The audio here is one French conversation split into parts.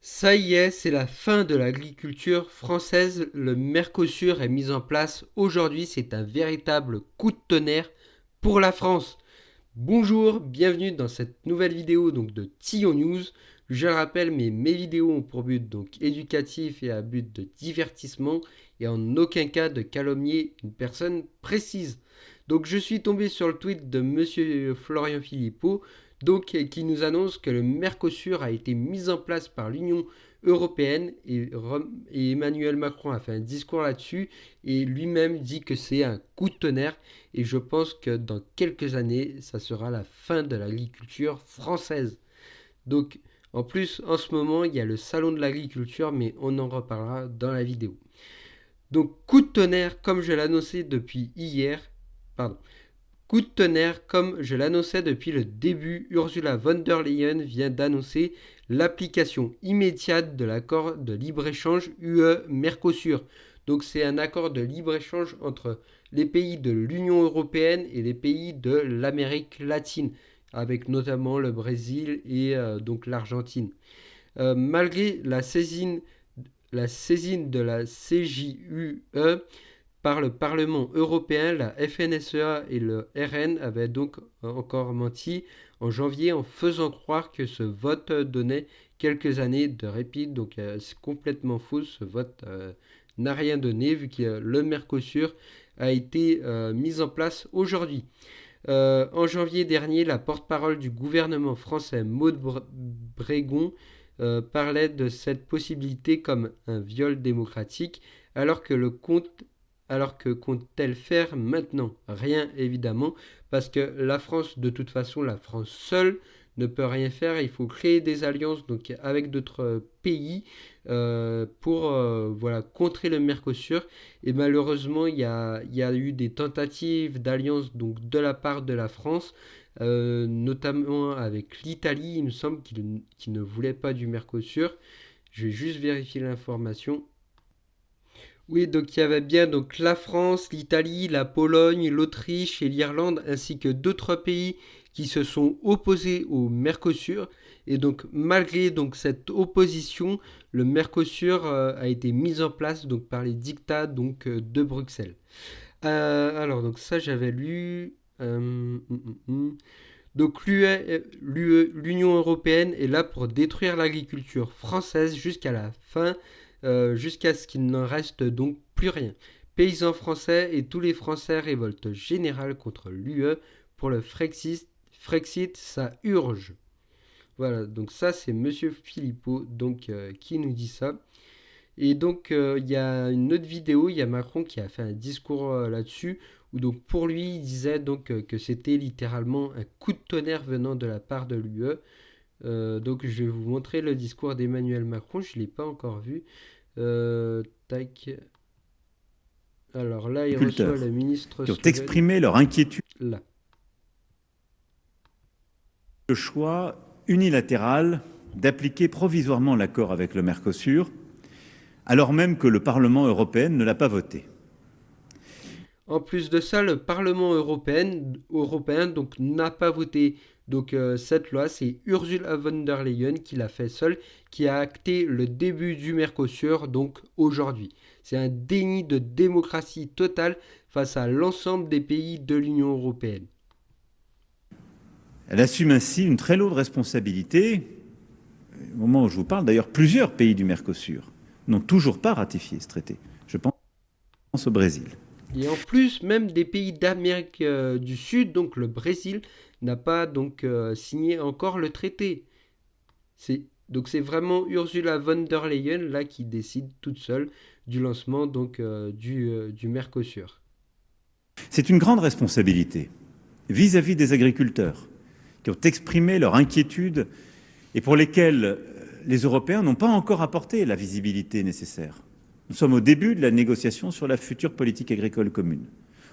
Ça y est, c'est la fin de l'agriculture française. Le Mercosur est mis en place. Aujourd'hui, c'est un véritable coup de tonnerre pour la France. Bonjour, bienvenue dans cette nouvelle vidéo de Tillon News. Je le rappelle, mes vidéos ont pour but éducatif et à but de divertissement et en aucun cas de calomnier une personne précise. Donc je suis tombé sur le tweet de Monsieur Florian Philippot, qui nous annonce que le Mercosur a été mis en place par l'Union européenne et Emmanuel Macron a fait un discours là-dessus et lui-même dit que c'est un coup de tonnerre et je pense que dans quelques années, ça sera la fin de l'agriculture française. Donc, en plus, en ce moment, il y a le salon de l'agriculture, mais on en reparlera dans la vidéo. Donc, coup de tonnerre, comme je l'annonçais depuis hier, pardon, coup de tonnerre, comme je l'annonçais depuis le début, Ursula von der Leyen vient d'annoncer l'application immédiate de l'accord de libre-échange UE-Mercosur. Donc c'est un accord de libre-échange entre les pays de l'Union européenne et les pays de l'Amérique latine, avec notamment le Brésil et l'Argentine. Malgré la saisine de la CJUE, par le Parlement européen, la FNSEA et le RN avaient donc encore menti en janvier en faisant croire que ce vote donnait quelques années de répit. Donc c'est complètement faux, ce vote n'a rien donné vu que le Mercosur a été mis en place aujourd'hui. En janvier dernier, la porte-parole du gouvernement français, Maud Brégon, parlait de cette possibilité comme un viol démocratique, alors que le compte alors que compte-t-elle faire maintenant? Rien évidemment, parce que la France, de toute façon, la France seule ne peut rien faire. Il faut créer des alliances avec d'autres pays pour contrer le Mercosur. Et malheureusement, il y a eu des tentatives d'alliance de la part de la France, notamment avec l'Italie. Il me semble qu'il ne voulait pas du Mercosur. Je vais juste vérifier l'information. Oui, donc il y avait bien la France, l'Italie, la Pologne, l'Autriche et l'Irlande, ainsi que d'autres pays qui se sont opposés au Mercosur. Et donc malgré cette opposition, le Mercosur a été mis en place par les dictats de Bruxelles. Alors donc ça j'avais lu. Donc l'Union européenne est là pour détruire l'agriculture française jusqu'à la fin, jusqu'à ce qu'il n'en reste donc plus rien. Paysans français et tous les Français révolte générale contre l'UE pour le Frexit, ça urge. Voilà, donc ça c'est Monsieur Philippot qui nous dit ça. Et donc, il y a une autre vidéo, il y a Macron qui a fait un discours là-dessus, où donc pour lui, il disait que c'était littéralement un coup de tonnerre venant de la part de l'UE. Donc, je vais vous montrer le discours d'Emmanuel Macron, je ne l'ai pas encore vu. Tac. Alors là, il reçoit Agriculteurs le ministre qui ont slovène. exprimé leur inquiétude Là. le choix unilatéral d'appliquer provisoirement l'accord avec le Mercosur, alors même que le Parlement européen ne l'a pas voté. En plus de ça, le Parlement européen n'a pas voté cette loi. C'est Ursula von der Leyen qui l'a fait seule, qui a acté le début du Mercosur aujourd'hui. C'est un déni de démocratie totale face à l'ensemble des pays de l'Union européenne. Elle assume ainsi une très lourde responsabilité. Au moment où je vous parle, d'ailleurs, plusieurs pays du Mercosur n'ont toujours pas ratifié ce traité. Je pense au Brésil. Et en plus, même des pays d'Amérique du Sud, donc le Brésil, n'a pas signé encore le traité. C'est vraiment Ursula von der Leyen là qui décide toute seule du lancement du Mercosur. C'est une grande responsabilité vis-à-vis des agriculteurs qui ont exprimé leur inquiétude et pour lesquels les Européens n'ont pas encore apporté la visibilité nécessaire. Nous sommes au début de la négociation sur la future politique agricole commune.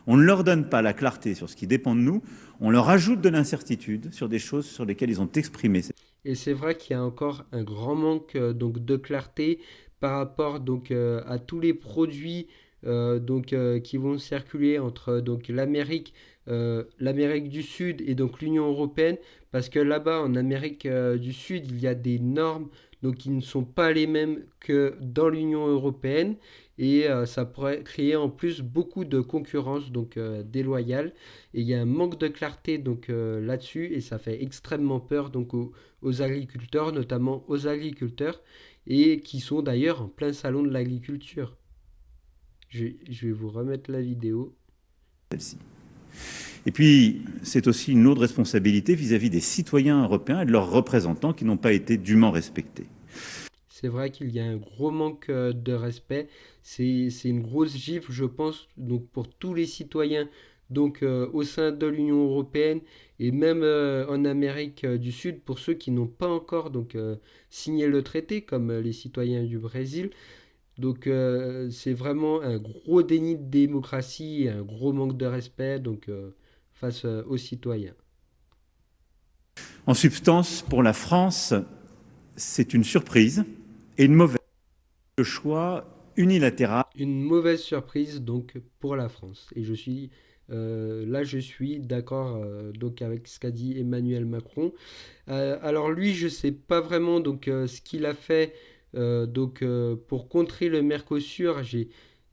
On ne leur donne pas la clarté sur ce qui dépend de nous, on leur ajoute de l'incertitude sur des choses sur lesquelles ils ont exprimé. Et c'est vrai qu'il y a encore un grand manque de clarté par rapport à tous les produits qui vont circuler entre l'Amérique du Sud et l'Union européenne, parce que là-bas en Amérique du Sud il y a des normes donc ils ne sont pas les mêmes que dans l'Union européenne, et ça pourrait créer en plus beaucoup de concurrence donc déloyale, et il y a un manque de clarté donc là-dessus, et ça fait extrêmement peur donc aux agriculteurs, notamment aux agriculteurs, et qui sont d'ailleurs en plein salon de l'agriculture. Je vais vous remettre la vidéo. Celle-ci. Et puis, c'est aussi une lourde responsabilité vis-à-vis des citoyens européens et de leurs représentants qui n'ont pas été dûment respectés. C'est vrai qu'il y a un gros manque de respect. C'est une grosse gifle, je pense, donc pour tous les citoyens donc au sein de l'Union européenne, et même en Amérique du Sud pour ceux qui n'ont pas encore donc signé le traité, comme les citoyens du Brésil. Donc c'est vraiment un gros déni de démocratie et un gros manque de respect donc face aux citoyens. En substance, pour la France, c'est une surprise et une mauvaise choix unilatéral. Une mauvaise surprise donc pour la France. Et je suis d'accord donc avec ce qu'a dit Emmanuel Macron. Alors lui, je sais pas vraiment donc ce qu'il a fait pour contrer le Mercosur.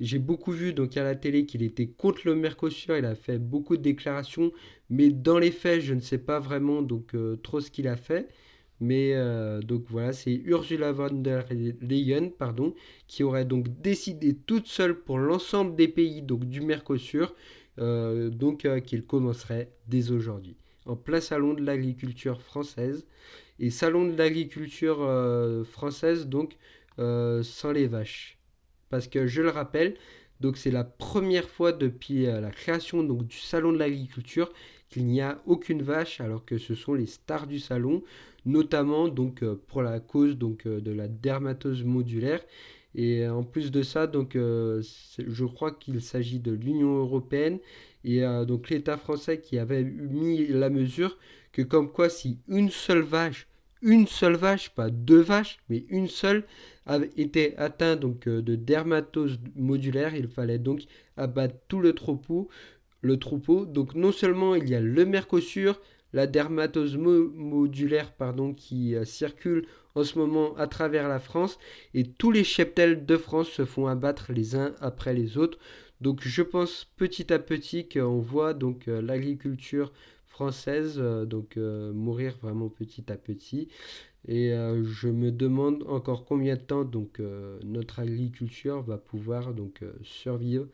J'ai beaucoup vu donc à la télé qu'il était contre le Mercosur. Il a fait beaucoup de déclarations, mais dans les faits, je ne sais pas vraiment donc trop ce qu'il a fait. Mais donc voilà, c'est Ursula von der Leyen, pardon, qui aurait donc décidé toute seule pour l'ensemble des pays donc du Mercosur, qu'il commencerait dès aujourd'hui. En plein salon de l'agriculture française, et salon de l'agriculture française donc sans les vaches. Parce que je le rappelle, donc c'est la première fois depuis la création donc du salon de l'agriculture qu'il n'y a aucune vache, alors que ce sont les stars du salon, notamment donc pour la cause donc de la dermatose modulaire. Et en plus de ça, donc je crois qu'il s'agit de l'Union européenne et donc l'État français qui avait mis la mesure que comme quoi si une seule vache, pas deux vaches, mais une seule, avait été atteinte donc de dermatose modulaire, il fallait donc abattre tout le troupeau. Donc non seulement il y a le Mercosur, la dermatose modulaire pardon, qui circule en ce moment à travers la France, et tous les cheptels de France se font abattre les uns après les autres. Donc je pense petit à petit qu'on voit donc l'agriculture française mourir vraiment petit à petit. Et je me demande encore combien de temps donc notre agriculture va pouvoir donc survivre.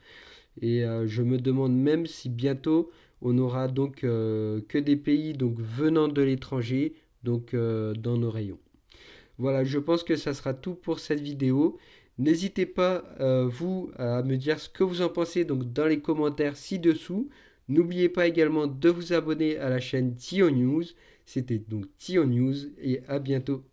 Et je me demande même si bientôt on aura donc que des pays donc venant de l'étranger donc dans nos rayons. Voilà, je pense que ça sera tout pour cette vidéo. N'hésitez pas, vous, à me dire ce que vous en pensez donc dans les commentaires ci-dessous. N'oubliez pas également de vous abonner à la chaîne Tio News. C'était donc Tio News et à bientôt.